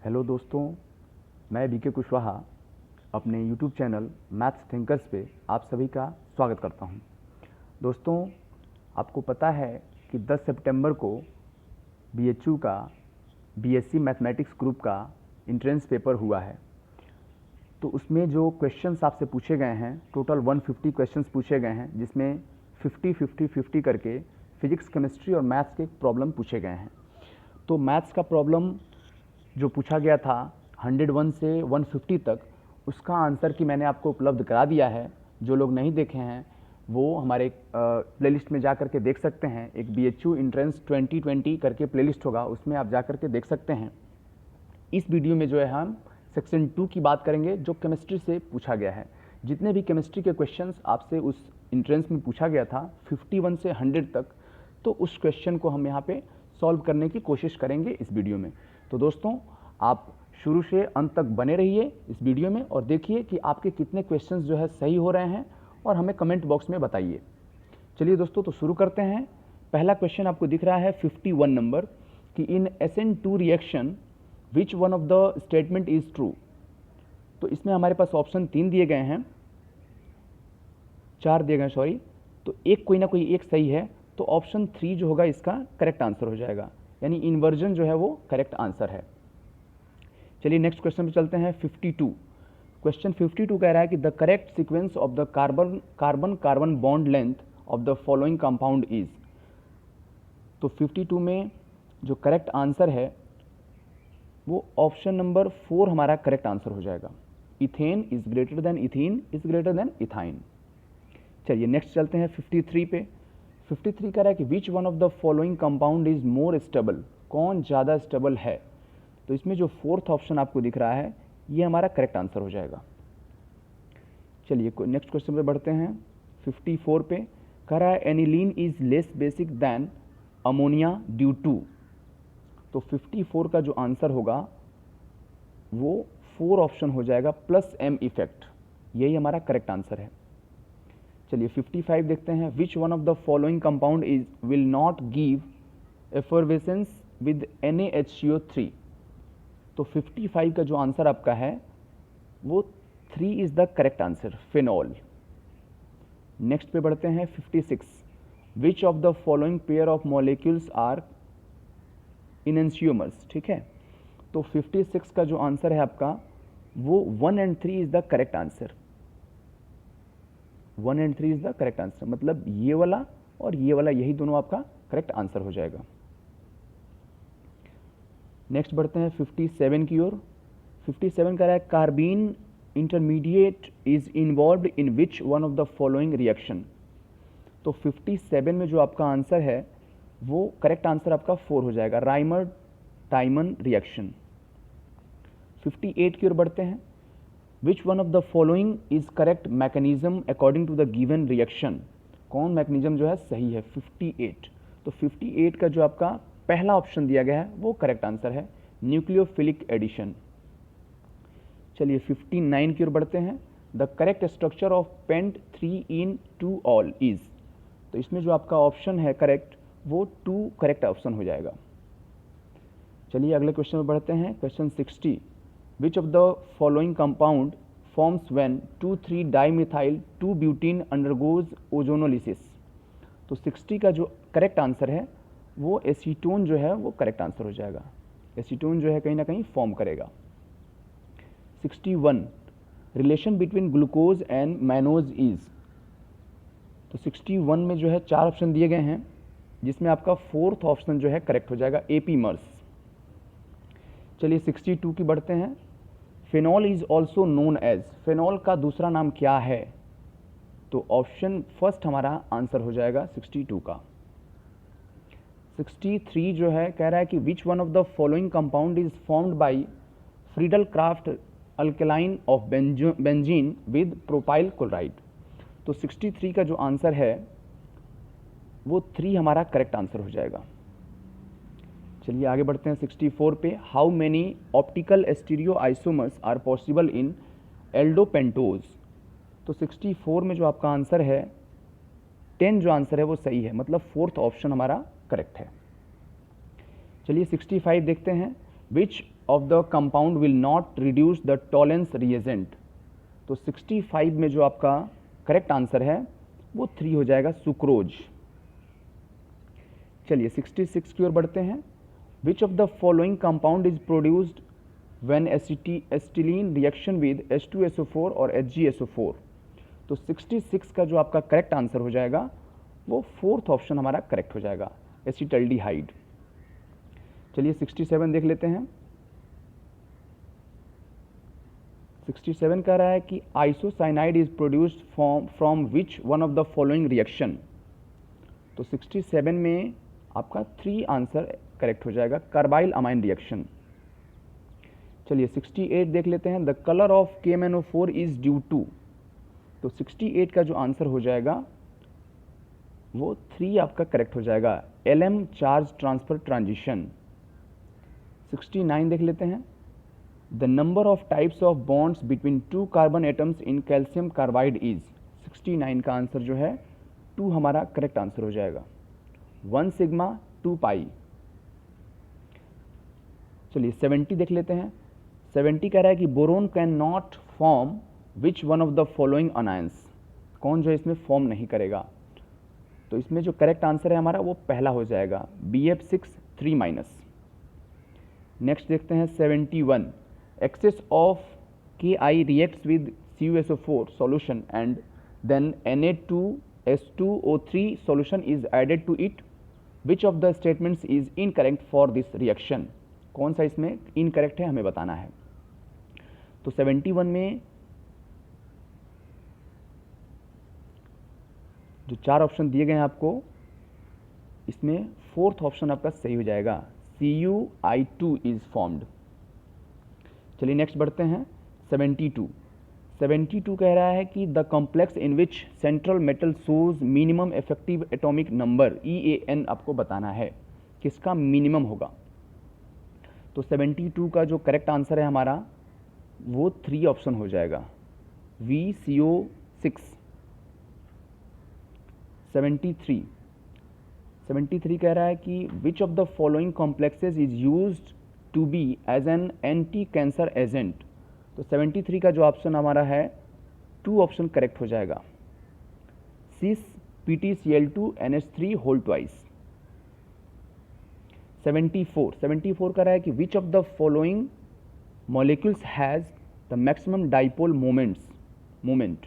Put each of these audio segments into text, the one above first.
Hello दोस्तों, मैं BK Kushwaha अपने यूट्यूब चैनल मैथ्स थिंकर्स पे आप सभी का स्वागत करता हूं। दोस्तों, आपको पता है कि 10 सितंबर को बीएचयू का बीएससी मैथमेटिक्स ग्रुप का एंट्रेंस पेपर हुआ है। तो उसमें जो क्वेश्चंस आपसे पूछे गए हैं, टोटल 150 क्वेश्चंस पूछे गए हैं, जिसमें 50-50-50 करके फिजिक्स, केमिस्ट्री और मैथ्स के प्रॉब्लम पूछे गए हैं। तो मैथ्स का प्रॉब्लम जो पूछा गया था 101 से 150 तक, उसका आंसर की मैंने आपको उपलब्ध करा दिया है। जो लोग नहीं देखे हैं वो हमारे प्लेलिस्ट में जा कर के देख सकते हैं। एक बीएचयू एंट्रेंस 2020 करके प्लेलिस्ट होगा, उसमें आप जा कर के देख सकते हैं। इस वीडियो में जो है हम सेक्शन 2 की बात करेंगे, जो केमिस्ट्री से पूछा गया है। जितने भी केमिस्ट्री के क्वेश्चंस आपसे उस एंट्रेंस में पूछा गया था 51 से 100 तक, तो उस क्वेश्चन को हम यहाँ पे सॉल्व करने की कोशिश करेंगे इस वीडियो में। तो दोस्तों, आप शुरू से अंत तक बने रहिए इस वीडियो में और देखिए कि आपके कितने क्वेश्चंस जो है सही हो रहे हैं और हमें कमेंट बॉक्स में बताइए। चलिए दोस्तों, तो शुरू करते हैं। पहला क्वेश्चन आपको दिख रहा है 51 नंबर कि इन SN2 reaction which one of the statement is true. तो इसमें हमारे पास ऑप्शन 3 दिए गए हैं, 4 दिए गए सॉरी। तो एक कोई ना कोई एक सही है, तो ऑप्शन 3 जो होगा इसका करेक्ट आंसर हो जाएगा, यानी इन्वर्जन जो है वो करेक्ट आंसर है। चलिए नेक्स्ट क्वेश्चन पे चलते हैं। 52 क्वेश्चन 52 कह रहा है कि the correct sequence of the carbon carbon bond length of the following compound is. तो 52 में जो करेक्ट आंसर है वो ऑप्शन नंबर 4 हमारा करेक्ट आंसर हो जाएगा। Ethane is greater than ethene is greater than ethyne. चलिए नेक्स्ट चलते हैं 53 पे। 53 कह रहा है कि विच one of the following compound is more stable, कौन ज़्यादा स्टेबल है। तो इसमें जो 4th ऑप्शन आपको दिख रहा है ये हमारा करेक्ट आंसर हो जाएगा। चलिए नेक्स्ट क्वेश्चन पे बढ़ते हैं। 54 पे कह रहा है aniline is less basic than ammonia due to. तो 54 का जो आंसर होगा वो 4 ऑप्शन हो जाएगा प्लस M इफेक्ट, यही हमारा करेक्ट आंसर है। चलिए 55 देखते हैं। Which one of the following compound is will not give effervescence with NaHCO3। तो 55 का जो आंसर आपका है वो 3 is the correct answer, phenol. Next पे बढ़ते हैं 56। Which of the following pair of molecules are enantiomers. ठीक है, तो 56 का जो आंसर है आपका वो 1 and 3 is the correct answer. 1 and 3 is the correct answer, मतलब ये वाला और ये वाला, यही दोनों आपका करेक्ट आंसर हो जाएगा। नेक्स्ट बढ़ते हैं 57 की ओर। 57 कह रहा है carbene intermediate is involved in which one of the following reaction. तो 57 में जो आपका आंसर है वो करेक्ट आंसर आपका 4 हो जाएगा, राइमर टाइमन रिएक्शन। 58 की ओर बढ़ते हैं। Which one of the following is correct mechanism according to the given reaction, कौन मैकेनिज्म जो है सही है। 58, तो 58 का जो आपका पहला ऑप्शन दिया गया है वो करेक्ट आंसर है, न्यूक्लियोफिलिक एडिशन। चलिए 59 की ओर बढ़ते हैं। The correct structure of pent 3 in 2 ol is. तो इसमें जो आपका ऑप्शन है करेक्ट वो 2 करेक्ट ऑप्शन हो जाएगा। चलिए अगले क्वेश्चन में बढ़ते हैं। Question 60। Which of the following compound forms when 2,3 dimethyl butene undergoes ozonolysis. तो 60 का जो करेक्ट आंसर है वो एसीटोन जो है वो करेक्ट आंसर हो जाएगा। एसीटोन जो है कहीं ना कहीं फॉर्म करेगा। 61 relation between glucose and mannose is. तो 61 में जो है 4 ऑप्शन दिए गए हैं, जिसमें आपका 4th ऑप्शन जो है करेक्ट हो जाएगा, एपीमर्स। चलिए 62 की बढ़ते हैं। Phenol is also known as, phenol का दूसरा नाम क्या है। तो ऑप्शन फर्स्ट हमारा आंसर हो जाएगा 62 का। 63 जो है कह रहा है कि विच one of the following compound is formed by Friedel craft alkaline of benzene with propyl chloride. तो 63 का जो आंसर है वो 3 हमारा करेक्ट आंसर हो जाएगा। चलिए आगे बढ़ते हैं 64 पे। How many optical stereo isomers are possible in aldopentose. तो 64 में जो आपका आंसर है 10 जो आंसर है वो सही है, मतलब 4th ऑप्शन हमारा करेक्ट है। चलिए 65 देखते हैं। विच of the compound will not reduce the Tollens reagent. तो 65 में जो आपका करेक्ट आंसर है वो 3 हो जाएगा, सुक्रोज। चलिए 66 की ओर बढ़ते हैं। विच of the following compound is produced when acetylene reaction with H2SO4 और HgSO4। तो 66 का जो आपका करेक्ट आंसर हो जाएगा वो फोर्थ ऑप्शन हमारा करेक्ट हो जाएगा, एसिटल्डिहाइड। चलिए 67 देख लेते हैं। 67 कह रहा है कि isocyanide is produced from which one of the following reaction. तो 67 में आपका 3 आंसर करेक्ट हो जाएगा, कार्बाइल अमाइन रिएक्शन। चलिए 68 देख लेते हैं। The colour of KMnO4 is due to. तो 68 का जो आंसर हो जाएगा वो 3 आपका करेक्ट हो जाएगा, LM चार्ज ट्रांसफर ट्रांजिशन। 69 देख लेते हैं। The number of types of bonds between 2 carbon atoms in calcium carbide is. 69 का आंसर जो है 2 हमारा करेक्ट आंसर हो जाएगा, 1 सिग्मा 2 पाई। चलिए 70 देख लेते हैं। 70 कह रहा है कि boron can not form which one of the following anions. कौन जो इसमें फॉर्म नहीं करेगा। तो इसमें जो करेक्ट आंसर है हमारा वो पहला हो जाएगा, BF6 3-। नेक्स्ट देखते हैं 71। Excess of KI reacts with CuSO4 solution and then Na2S2O3 solution is added to it. Which of the statements is incorrect for this reaction. कौन सा इसमें इनकरेक्ट है हमें बताना है। तो 71 में जो 4 ऑप्शन दिए गए हैं आपको, इसमें फोर्थ ऑप्शन आपका सही हो जाएगा, CuI2 इज फॉर्म्ड। चलिए नेक्स्ट बढ़ते हैं 72। 72 कह रहा है कि the complex in which central metal shows minimum effective atomic number EAN आपको बताना है, किसका मिनिमम होगा। तो 72 का जो करेक्ट आंसर है हमारा वो 3 ऑप्शन हो जाएगा, VCO6। 73 कह रहा है कि which of the following complexes is used to be as an anti cancer agent. तो 73 का जो ऑप्शन हमारा है 2 ऑप्शन करेक्ट हो जाएगा, Cis PtCl2 NH3 whole twice. 74 कह रहा है कि which of the following molecules has the maximum dipole moment.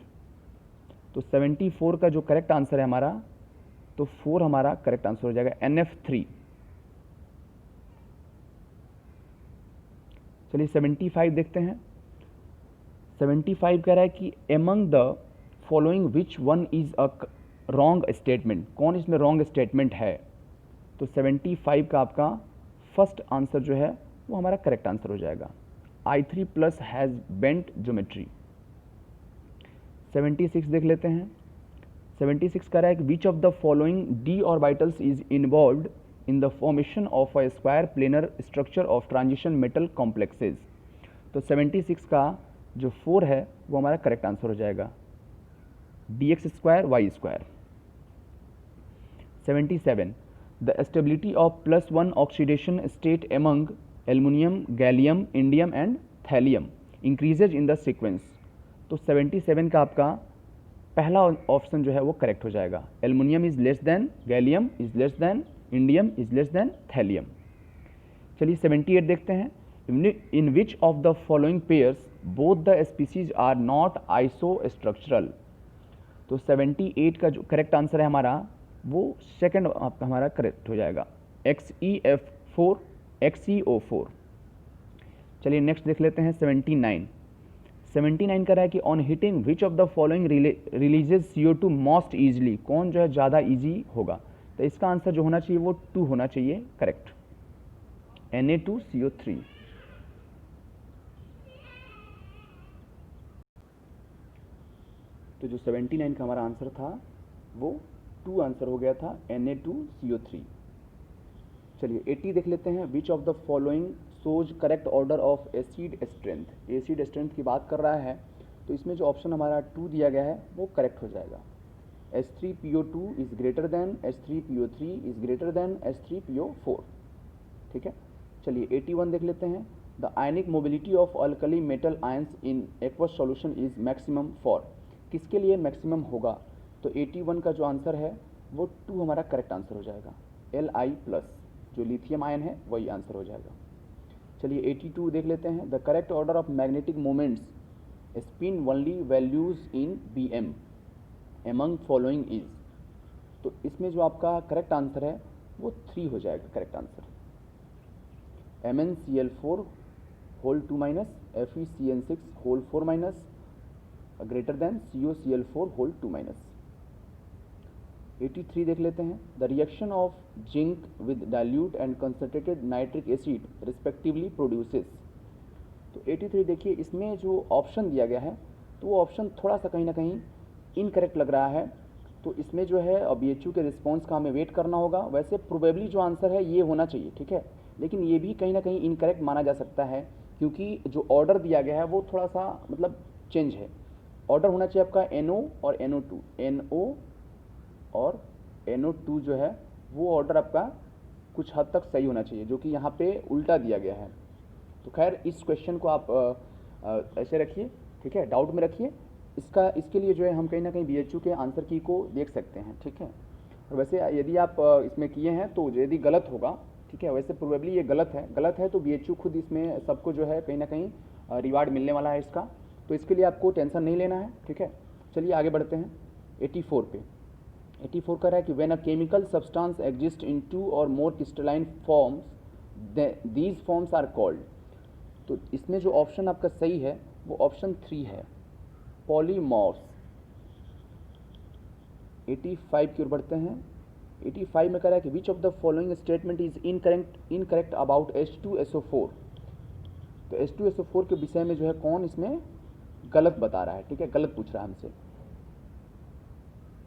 तो 74 का जो करेक्ट आंसर है हमारा, तो 4 हमारा करेक्ट आंसर हो जाएगा, NF3। चलिए 75 देखते हैं। 75 कह रहा है कि among the following which one is a wrong statement. कौन इसमें रॉन्ग स्टेटमेंट है। तो 75 का आपका फर्स्ट आंसर जो है वो हमारा करेक्ट आंसर हो जाएगा, I3+ हैज बेंट ज्योमेट्री। 76 देख लेते हैं। 76 कह रहा है कि which of the following d orbitals is involved in the formation of a square planar structure of transition metal complexes. तो 76 का जो 4 है वो हमारा करेक्ट आंसर हो जाएगा, dx² y²। 77 the stability of +1 oxidation state among aluminium, gallium, indium and thallium increases in the sequence. तो 77 का आपका पहला ऑप्शन जो है वो करेक्ट हो जाएगा, aluminium is less than gallium is less than indium is less than thallium. चलिए 78 देखते हैं। In which of the following pairs both the species are not isostructural. तो 78 का जो करेक्ट आंसर है हमारा वो सेकंड आपका हमारा करेक्ट हो जाएगा, XeF4 XeO4। चलिए नेक्स्ट देख लेते हैं 79 कह रहा है कि on heating which of the following releases CO2 most easily. कौन जो है ज़्यादा ईजी होगा। तो इसका आंसर जो होना चाहिए वो 2 होना चाहिए करेक्ट, Na2CO3। तो जो 79 का हमारा आंसर था वो 2 आंसर हो गया था, Na2CO3। चलिए 80 देख लेते हैं। विच of the following shows correct order of acid strength. Acid strength की बात कर रहा है तो इसमें जो ऑप्शन हमारा 2 दिया गया है वो करेक्ट हो जाएगा, H3PO2 is greater than H3PO3 is greater than H3PO4। ठीक है। चलिए 81 देख लेते हैं। The ionic mobility of alkali metal ions in aqueous solution is maximum for, किसके लिए मैक्सिमम होगा? तो 81 का जो आंसर है वो 2 हमारा करेक्ट आंसर हो जाएगा। Li+, जो लिथियम आयन है वही आंसर हो जाएगा। चलिए 82 देख लेते हैं। The correct order of magnetic moments spin only values in Bm among following is, तो इसमें जो आपका करेक्ट आंसर है वो 3 हो जाएगा correct answer. MnCl4 whole 2 minus FeCN6 whole 4 minus greater than COCl4 whole 2 minus. 83 देख लेते हैं। The reaction of zinc with dilute and concentrated nitric acid respectively produces, तो 83 देखिए इसमें जो ऑप्शन दिया गया है तो वो ऑप्शन थोड़ा सा कहीं ना कहीं इनकरेक्ट लग रहा है, तो इसमें जो है BHU के रिस्पॉन्स का हमें वेट करना होगा। वैसे प्रोबेबली जो आंसर है ये होना चाहिए, ठीक है, लेकिन ये भी कहीं ना कहीं इनकरेक्ट माना जा सकता है क्योंकि जो ऑर्डर दिया गया है वो थोड़ा सा मतलब चेंज है। ऑर्डर होना चाहिए आपका NO और NO2, NO और NO2 जो है वो ऑर्डर आपका कुछ हद तक सही होना चाहिए, जो कि यहाँ पे उल्टा दिया गया है। तो खैर इस क्वेश्चन को आप ऐसे रखिए, ठीक है, डाउट में रखिए। इसके लिए जो है हम कहीं ना कहीं BHU के आंसर की को देख सकते हैं, ठीक है। और वैसे यदि आप इसमें किए हैं तो यदि गलत होगा, ठीक है, वैसे प्रोबेबली ये गलत है तो BHU खुद इसमें सबको जो है कहीं ना कहीं रिवार्ड मिलने वाला है इसका, तो इसके लिए आपको टेंशन नहीं लेना है, ठीक है। चलिए आगे बढ़ते हैं 84 पे। 84 कह रहा है कि when a chemical substance exist in 2 और more crystalline forms these forms are called, तो इसमें जो ऑप्शन आपका सही है वो ऑप्शन 3 है, पॉलीमॉर्फ्स। 85 की ओर बढ़ते हैं। 85 में कह रहा है कि which of the following statement is incorrect about H2SO4, तो H2SO4 के विषय में जो है कौन इसमें गलत बता रहा है, ठीक है, गलत पूछ रहा है हमसे।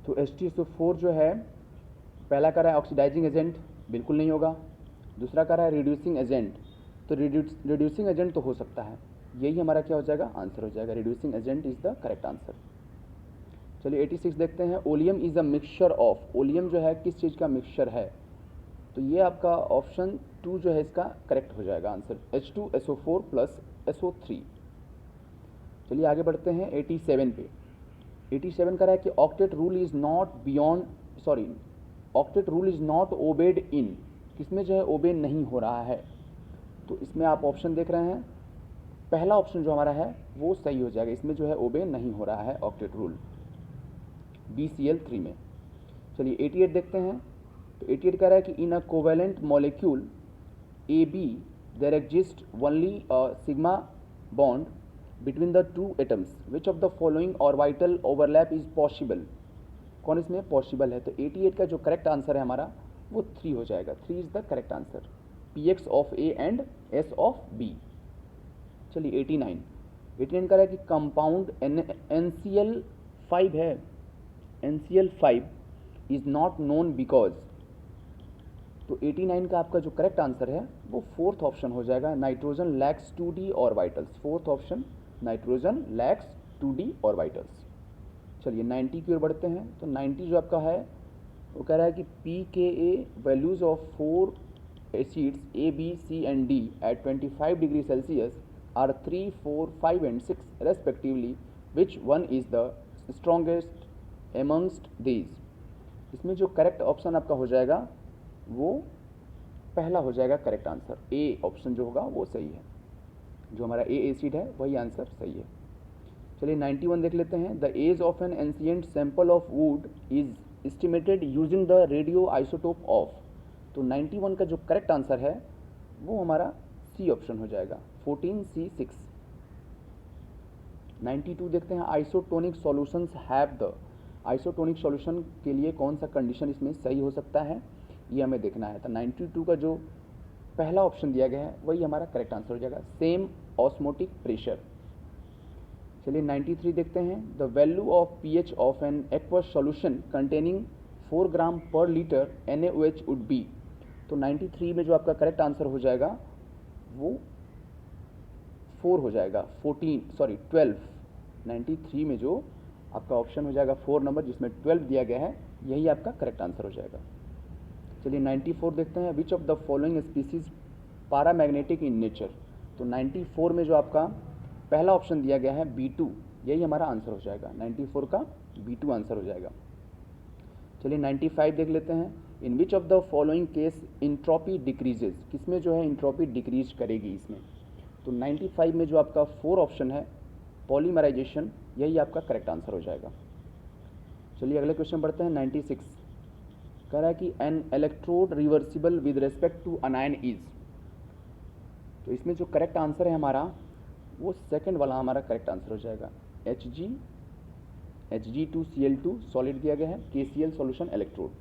तो H2SO4 जो है पहला कह रहा है ऑक्सीडाइजिंग एजेंट, बिल्कुल नहीं होगा। दूसरा कह रहा है रिड्यूसिंग एजेंट, तो रिड्यूसिंग एजेंट तो हो सकता है, यही हमारा क्या हो जाएगा आंसर हो जाएगा, reducing agent is the correct answer. चलिए 86 देखते हैं। Oleum is a mixture of, oleum जो है किस चीज़ का मिक्सचर है, तो ये आपका ऑप्शन 2 जो है इसका करेक्ट हो जाएगा आंसर, H2SO4 प्लस SO3। चलिए आगे बढ़ते हैं 87 पे। 87 का रहा है कि octet rule is not obeyed in, किसमें जो है ओबे नहीं हो रहा है, तो इसमें आप ऑप्शन देख रहे हैं, पहला ऑप्शन जो हमारा है वो सही हो जाएगा, इसमें जो है ओबे नहीं हो रहा है ऑक्टेट रूल, BCl3 में। चलिए 88 देखते हैं। तो 88 कह रहा है कि in a covalent molecule AB there exist only a sigma bond between the 2 atoms, which of the following orbital overlap is possible, कौन इसमें पॉसिबल है, तो 88 का जो करेक्ट आंसर है हमारा वो 3 हो जाएगा, 3 is the correct answer, PX of A and S of B। चलिए 89 का है कि कंपाउंड NCl5 है, NCl5 is not known because, तो 89 का आपका जो करेक्ट आंसर है वो 4th ऑप्शन हो जाएगा, nitrogen lakhs 2d orbitals, 4th option nitrogen lakhs 2d orbitals. चलिए 90 की ओर बढ़ते हैं। तो 90 जो आपका है वो कह रहा है कि pKa values of 4 acids A, B, C and D at 25 degree Celsius are 3, 4, 5 and 6 respectively, which one is the strongest amongst these, इसमें जो करेक्ट ऑप्शन आपका हो जाएगा वो पहला हो जाएगा करेक्ट आंसर, A ऑप्शन जो होगा वो सही है, जो हमारा A एसिड है वही आंसर सही है। चलिए 91 देख लेते हैं। The age of an ancient sample of wood is estimated using the radio isotope of, तो 91 का जो करेक्ट आंसर है वो हमारा C ऑप्शन हो जाएगा, 14C6। 92 देखते हैं। Isotonic solutions have the, isotonic solution के लिए कौन सा कंडीशन इसमें सही हो सकता है ये हमें देखना है। तो 92 का जो पहला ऑप्शन दिया गया है वही हमारा करेक्ट आंसर हो जाएगा, सेम ऑस्मोटिक प्रेशर। चलिए 93 देखते हैं। The value of pH of an aqueous solution containing 4 ग्राम पर लीटर NaOH वुड बी, तो 93 में जो आपका करेक्ट आंसर हो जाएगा वो 4 हो जाएगा, 12। 93 में जो आपका ऑप्शन हो जाएगा 4 नंबर जिसमें 12 दिया गया है, यही आपका करेक्ट आंसर हो जाएगा। चलिए 94 देखते हैं। विच of the following species paramagnetic in nature, तो 94 में जो आपका पहला ऑप्शन दिया गया है B2, यही हमारा आंसर हो जाएगा। 94 का B2 आंसर हो जाएगा। चलिए 95 देख लेते हैं। In which of the following case entropy decreases, किसमें जो है इंट्रॉपी डिक्रीज करेगी इसमें। तो 95 में जो आपका 4 ऑप्शन है पॉलीमराइजेशन, यही आपका करेक्ट आंसर हो जाएगा। चलिए अगले क्वेश्चन बढ़ते हैं। 96 कह रहा है कि an electrode reversible with respect to anion is. तो इसमें जो करेक्ट आंसर है हमारा वो सेकंड वाला हमारा करेक्ट आंसर हो जाएगा। Hg2Cl2 सॉलिड दिया गया है, KCl सॉल्यूशन इलेक्ट्रोड।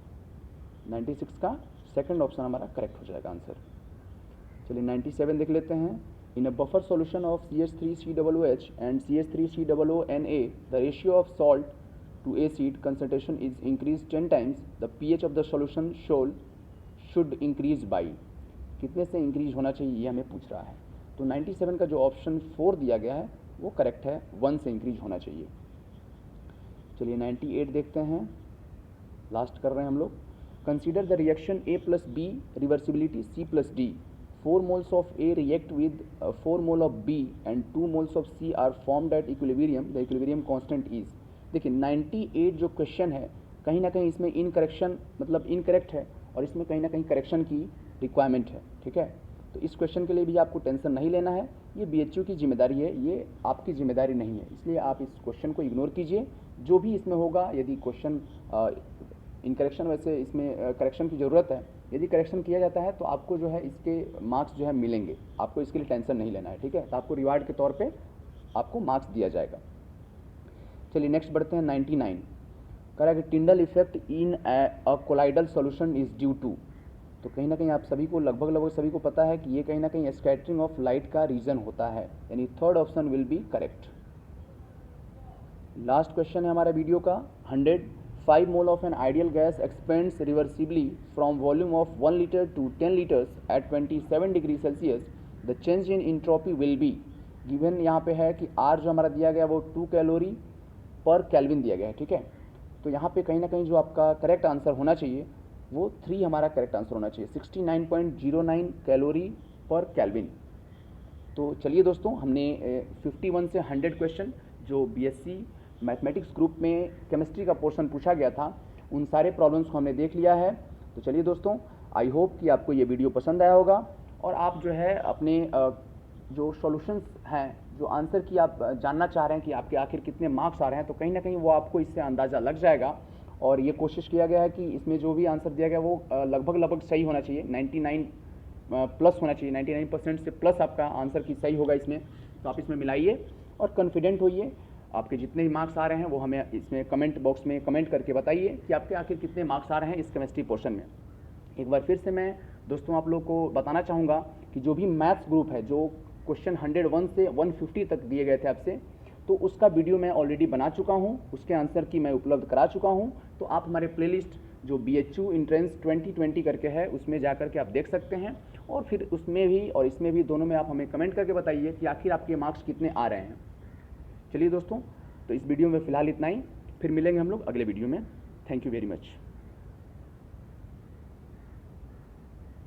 96 का सेकंड ऑप्शन हमारा करेक्ट हो जाएगा आंसर। चलिए 97 देख लेते हैं। In a buffer solution of CH3COOH and CH3COONA the ratio of salt to acid concentration is increase 10 times, the pH of the solution should increase by. कितने से इंक्रीज होना चाहिए ये हमें पूछ रहा है। तो 97 का जो ऑप्शन 4 दिया गया है वो करेक्ट है, 1 से इंक्रीज होना चाहिए। चलिए 98 देखते हैं, लास्ट कर रहे हैं हम लोग। Consider the reaction A+B reversibility C+D। 4 moles of A react with 4 mole of B and 2 moles of C are formed at equilibrium. The equilibrium constant is। देखिए 98 जो क्वेश्चन है कहीं ना कहीं इसमें इनकरेक्शन मतलब इनकरेक्ट है और इसमें कहीं ना कहीं करेक्शन की रिक्वायरमेंट है, ठीक है। तो इस क्वेश्चन के लिए भी आपको टेंशन नहीं लेना है, ये BHU की जिम्मेदारी है, ये आपकी जिम्मेदारी नहीं है, इसलिए आप इस क्वेश्चन को इग्नोर कीजिए। जो भी इसमें होगा, यदि क्वेश्चन इनकरेक्शन, वैसे इसमें करेक्शन की ज़रूरत है, यदि करेक्शन किया जाता है तो आपको जो है इसके मार्क्स जो है मिलेंगे, आपको इसके लिए टेंशन नहीं लेना है, ठीक है। तो आपको रिवार्ड के तौर पे आपको मार्क्स दिया जाएगा। चलिए नेक्स्ट बढ़ते हैं। 99 कह रहा है कि Tyndall effect in a colloidal solution is due to. तो कहीं ना कहीं आप सभी को लगभग सभी को पता है कि ये कहीं ना कहीं स्कैटरिंग ऑफ लाइट का रीजन होता है, यानी third option will be correct. Last question है हमारा वीडियो का। 105 mole of an ideal gas expands reversibly from volume of 1 litre to 10 litres at 27 degree Celsius, the change in entropy will be. Given यहाँ पे है कि R जो हमारा दिया गया वो 2 कैलोरी पर केल्विन दिया गया है, ठीक है। तो यहाँ पे कहीं ना कहीं जो आपका करेक्ट आंसर होना चाहिए वो 3 हमारा करेक्ट आंसर होना चाहिए, 69.09 कैलोरी पर केल्विन। तो चलिए दोस्तों, हमने 51 से 100 क्वेश्चन जो BSc मैथमेटिक्स ग्रुप में केमिस्ट्री का पोर्शन पूछा गया था, उन सारे प्रॉब्लम्स को हमने देख लिया है। तो चलिए दोस्तों, आई होप कि आपको ये वीडियो पसंद आया होगा और आप जो है अपने जो सॉल्यूशंस हैं, जो आंसर की आप जानना चाह रहे हैं कि आपके आखिर कितने मार्क्स आ रहे हैं, तो कहीं ना कहीं वो आपको इससे अंदाज़ा लग जाएगा। और ये कोशिश किया गया है कि इसमें जो भी आंसर दिया गया वो लगभग सही होना चाहिए, 99 प्लस होना चाहिए, 99% से प्लस आपका आंसर की सही होगा इसमें। तो आप इसमें मिलाइए और कॉन्फिडेंट होइए। आपके जितने भी मार्क्स आ रहे हैं वो हमें इसमें कमेंट बॉक्स में कमेंट करके बताइए कि आपके आखिर कितने मार्क्स आ रहे हैं इस केमिस्ट्री पोर्शन में। एक बार फिर से मैं दोस्तों आप लोग को बताना चाहूँगा कि जो भी मैथ्स ग्रुप है, जो क्वेश्चन 101 से 150 तक दिए गए थे आपसे, तो उसका वीडियो मैं ऑलरेडी बना चुका हूँ, उसके आंसर की मैं उपलब्ध करा चुका हूँ। तो आप हमारे प्लेलिस्ट जो BHU एंट्रेंस 2020 करके है उसमें जा करके आप देख सकते हैं, और फिर उसमें भी और इसमें भी दोनों में आप हमें कमेंट करके बताइए कि आखिर आपके मार्क्स कितने आ रहे हैं। चलिए दोस्तों, तो इस वीडियो में फ़िलहाल इतना ही, फिर मिलेंगे हम लोग अगले वीडियो में। Thank you very much.